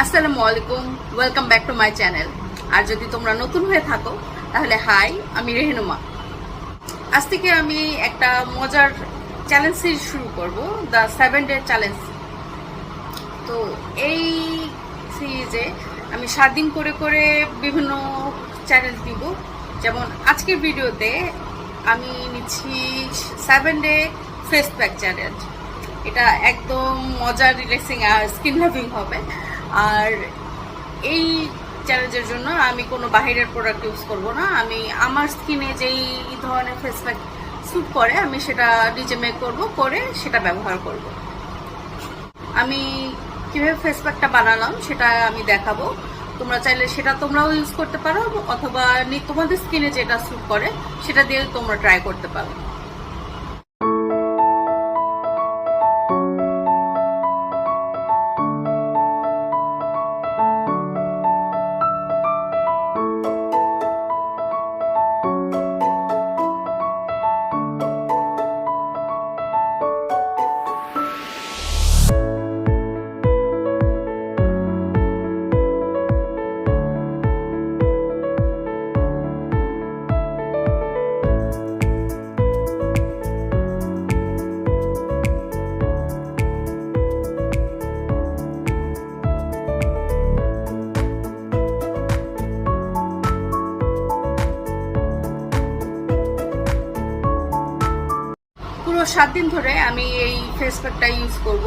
আসসালামু আলাইকুম, welcome back to my channel. আর যদি তোমরা নতুন হয়ে থাকো তাহলে হাই, আমি রেহেনুমা। আজ থেকে আমি একটা মজার চ্যালেঞ্জ সিরিজ শুরু করব, দ্য 7 ডে চ্যালেঞ্জ। তো এই সিরিজে আমি 7 দিন করে করে বিভিন্ন চ্যালেঞ্জ দিব। যেমন আজকের ভিডিওতে আমি নিচ্ছি 7 ডে ফেস প্যাক চ্যালেঞ্জ। এটা একদম মজার, রিল্যাক্সিং আর স্কিন লাভিং হবে। আর এই চ্যালেঞ্জের জন্য আমি কোনো বাহিরের প্রোডাক্ট ইউজ করব না। আমি আমার স্কিনে যেই ধরনের ফেস প্যাক স্যুট করে আমি সেটা নিজে মেক করব, করে সেটা ব্যবহার করব। আমি কীভাবে ফেস প্যাকটা বানালাম সেটা আমি দেখাবো। তোমরা চাইলে সেটা তোমরাও ইউজ করতে পারো, অথবা তোমাদের স্কিনে যেটা স্যুট করে সেটা দিয়ে তোমরা ট্রাই করতে পারো। পুরো 7 দিন ধরে আমি এই ফেস প্যাকটা ইউজ করব,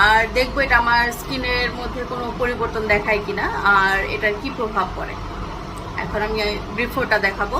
আর দেখবো এটা আমার স্কিনের মধ্যে কোনো পরিবর্তন দেখায় কিনা আর এটার কি প্রভাব পড়ে। এখন আমি বিফোরটা দেখাবো।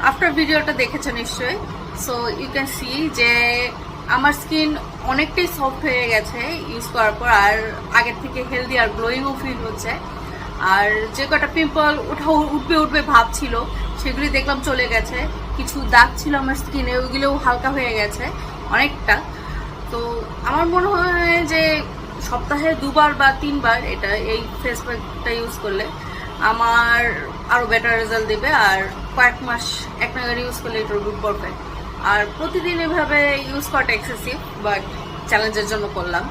আফটার ভিডিওটা দেখেছো নিশ্চয়ই। সো ইউ ক্যান সি যে আমার স্কিন অনেকটাই সফট হয়ে গেছে ইউজ করার পর, আর আগের থেকে হেলদি আর গ্লোয়িংও ফিল হচ্ছে। আর যে কটা পিম্পল উঠবে ভাব ছিল সেগুলি দেখলাম চলে গেছে। কিছু দাগ ছিল আমার স্কিনে, ওইগুলোও হালকা হয়ে গেছে অনেকটা। তো আমার মনে হয় যে সপ্তাহে 2বার বা 3বার এই ফেস প্যাকটা ইউজ করলে আমার আরো বেটার রেজাল্ট দেবে। আর কয়েক মাস এক নাগার ইউজ করলে এটা গুড পারফেক্ট। আর প্রতিদিন এভাবে ইউজ করাটা এক্সেসিভ, বাট চ্যালেঞ্জের জন্য করলাম।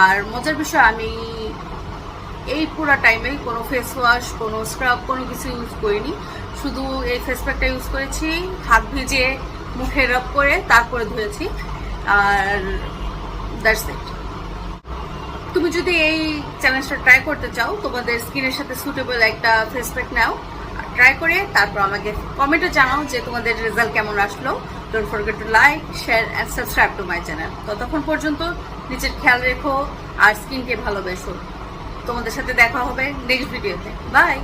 আর মজার বিষয়, আমি এই পুরো টাইমে কোনো ফেস ওয়াশ, কোনো স্ক্রাব, কোনো কিছু ইউজ করিনি। শুধু এই ফেস প্যাকটা ইউজ করেছি, হাত ভিজিয়ে মুখে রাব করে তারপরে ধুয়েছি। আর দ্যাটস ইট। তুমি যদি এই চ্যালেঞ্জটা ট্রাই করতে চাও, তোমাদের স্কিনের সাথে সুটেবল একটা ফেস প্যাক নাও, ট্রাই করে তারপর আমাকে কমেন্টে জানাও যে তোমাদের রেজাল্ট কেমন আসলো। Don't forget to like, share and subscribe to my channel. ততক্ষণ পর্যন্ত নিজের খেয়াল রেখো আর স্কিনকে ভালোবেসো। তোমাদের সাথে দেখা হবে নেক্সট ভিডিওতে। বাই।